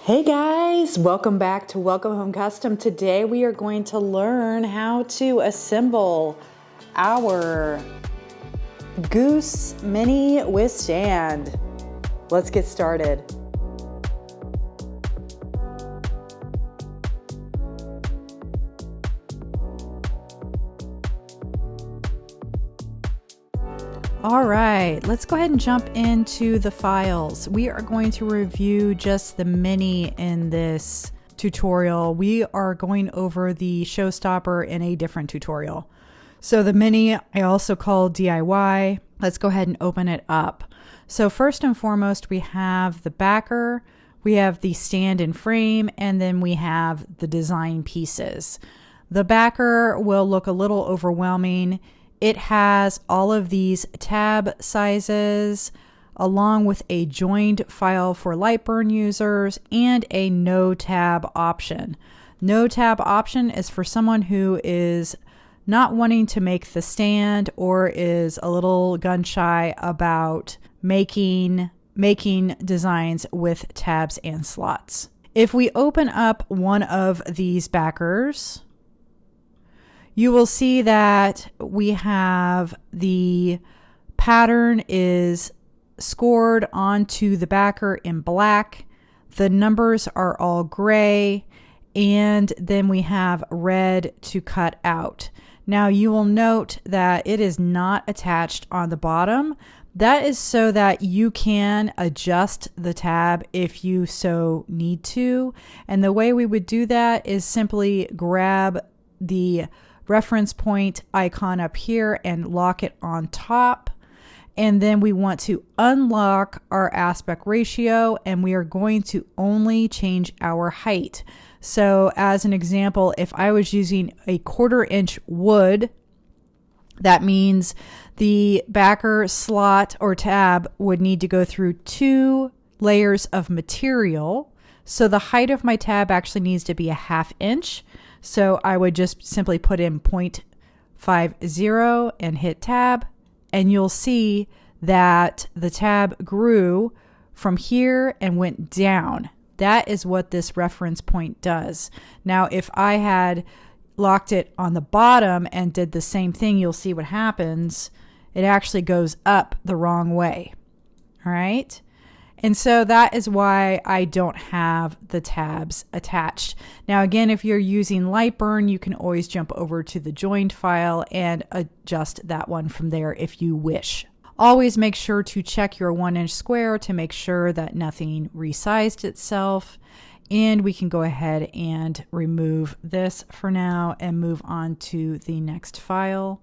Hey guys, welcome back to Welcome Home Custom. Today we are going to learn how to assemble our Goose Mini withstand. Let's get started. All right, let's go ahead and jump into the files. We are going to review just the Mini in this tutorial. We are going over the showstopper in a different tutorial. So the Mini, I also call DIY. Let's go ahead and open it up. So first and foremost, we have the backer, we have the stand and frame, and then we have the design pieces. The backer will look a little overwhelming. It has all of these tab sizes along with a joined file for light burn users and a no tab option. No tab option is for someone who is not wanting to make the stand or is a little gun shy about making designs with tabs and slots. If we open up one of these backers, you will see that we have the pattern is scored onto the backer in black. The numbers are all gray, and then we have red to cut out. Now you will note that it is not attached on the bottom. That is so that you can adjust the tab if you so need to. And the way we would do that is simply grab the reference point icon up here and lock it on top. And then we want to unlock our aspect ratio, and we are going to only change our height. So as an example, if I was using a 1/4 inch wood, that means the backer slot or tab would need to go through 2 layers of material. So the height of my tab actually needs to be a 1/2 inch. So I would just simply put in 0.50 and hit tab, and you'll see that the tab grew from here and went down. That is what this reference point does. Now, if I had locked it on the bottom and did the same thing, you'll see what happens. It actually goes up the wrong way. All right. And so that is why I don't have the tabs attached. Now, again, if you're using light burn, you can always jump over to the joined file and adjust that one from there if you wish. Always make sure to check your 1-inch square to make sure that nothing resized itself. And we can go ahead and remove this for now and move on to the next file.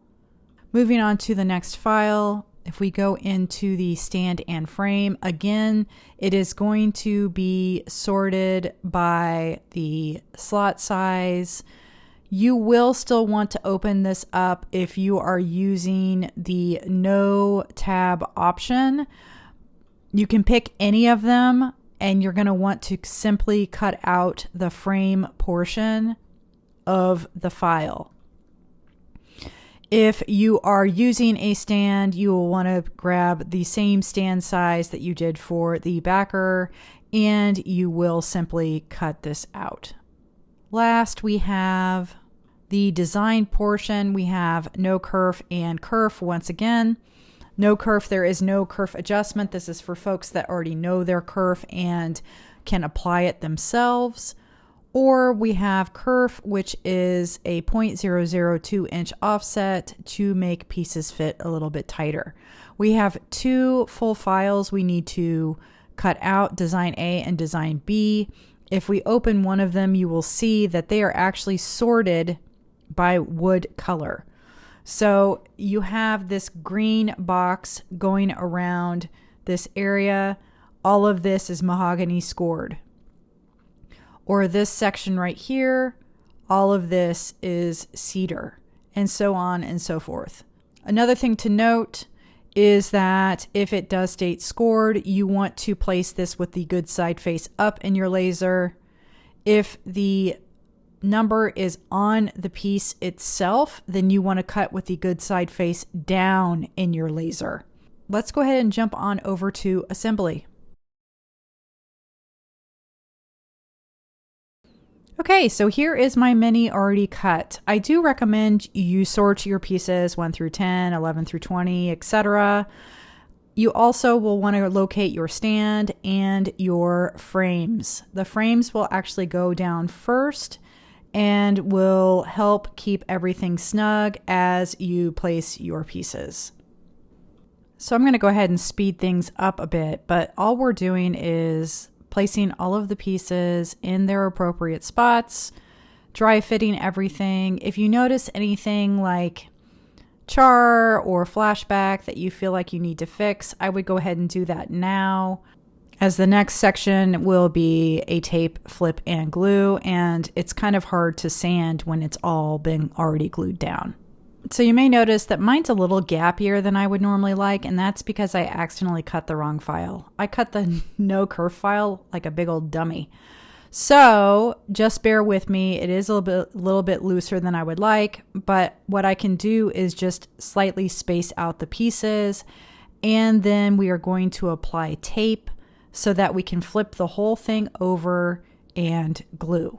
Moving on to the next file, if we go into the stand and frame, again, it is going to be sorted by the slot size. You will still want to open this up if you are using the no tab option. You can pick any of them, and you're going to want to simply cut out the frame portion of the file. If you are using a stand, you will want to grab the same stand size that you did for the backer, and you will simply cut this out. Last, we have the design portion. We have no-kerf and kerf. Once again, no-kerf, there is no kerf adjustment. This is for folks that already know their kerf and can apply it themselves. Or we have kerf, which is a 0.002 inch offset to make pieces fit a little bit tighter. We have 2 full files we need to cut out, design A and design B. If we open one of them, you will see that they are actually sorted by wood color. So you have this green box going around this area. All of this is mahogany scored. Or this section right here, all of this is cedar, and so on and so forth. Another thing to note is that if it does state scored, you want to place this with the good side face up in your laser. If the number is on the piece itself, then you want to cut with the good side face down in your laser. Let's go ahead and jump on over to assembly. Okay, so here is my mini already cut. I do recommend you sort your pieces 1 through 10, 11 through 20, etc. You also will want to locate your stand and your frames. The frames will actually go down first and will help keep everything snug as you place your pieces. So I'm going to go ahead and speed things up a bit, but all we're doing is placing all of the pieces in their appropriate spots, dry fitting everything. If you notice anything like char or flashback that you feel like you need to fix, I would go ahead and do that now, as the next section will be a tape, flip, and glue, and it's kind of hard to sand when it's all been already glued down. So you may notice that mine's a little gappier than I would normally like, and that's because I accidentally cut the wrong file. I cut the no-kerf file like a big old dummy. So just bear with me. It is a little bit looser than I would like, but what I can do is just slightly space out the pieces, and then we are going to apply tape so that we can flip the whole thing over and glue.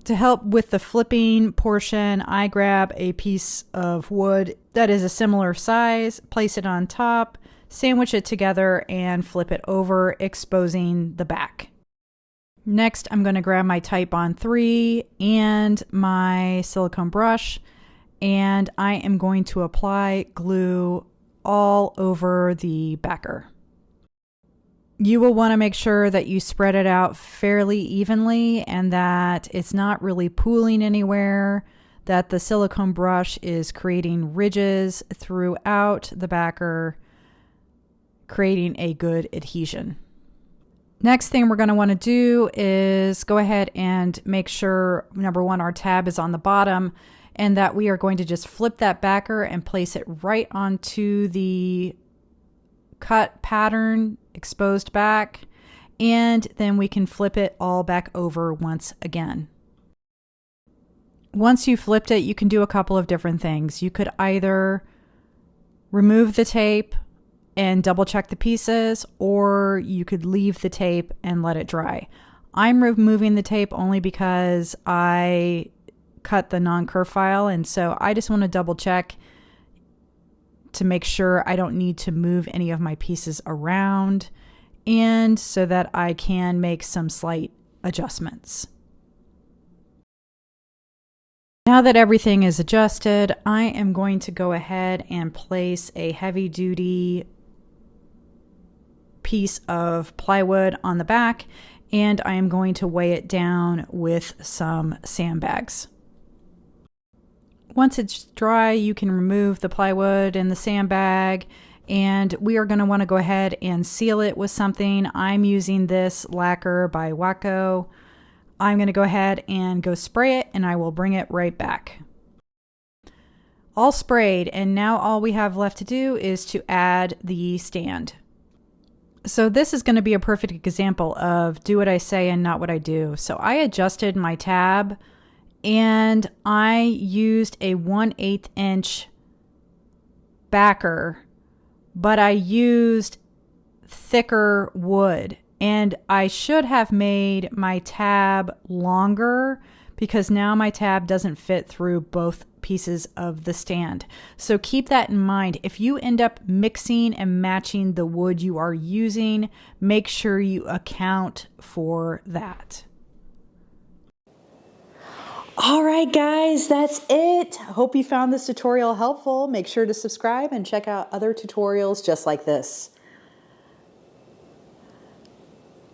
To help with the flipping portion, I grab a piece of wood that is a similar size, place it on top, sandwich it together, and flip it over, exposing the back. Next, I'm going to grab my Type-On 3 and my silicone brush, and I am going to apply glue all over the backer. You will want to make sure that you spread it out fairly evenly and that it's not really pooling anywhere, that the silicone brush is creating ridges throughout the backer, creating a good adhesion. Next thing we're going to want to do is go ahead and make sure, number one, our tab is on the bottom, and that we are going to just flip that backer and place it right onto the cut pattern, exposed back, and then we can flip it all back over once again. Once you flipped it, you can do a couple of different things. You could either remove the tape and double check the pieces, or you could leave the tape and let it dry. I'm removing the tape only because I cut the no-kerf file, and so I just want to double check to make sure I don't need to move any of my pieces around, and so that I can make some slight adjustments. Now that everything is adjusted, I am going to go ahead and place a heavy-duty piece of plywood on the back, and I am going to weigh it down with some sandbags. Once it's dry, you can remove the plywood and the sandbag, and we are going to want to go ahead and seal it with something. I'm using this lacquer by Waco. I'm going to go ahead and go spray it, and I will bring it right back. All sprayed, and now all we have left to do is to add the stand. So this is going to be a perfect example of do what I say and not what I do. So I adjusted my tab, and I used a 1/8 inch backer, but I used thicker wood, and I should have made my tab longer because now my tab doesn't fit through both pieces of the stand. So keep that in mind. If you end up mixing and matching the wood you are using, make sure you account for that. All right, guys, that's it. Hope you found this tutorial helpful. Make sure to subscribe and check out other tutorials just like this.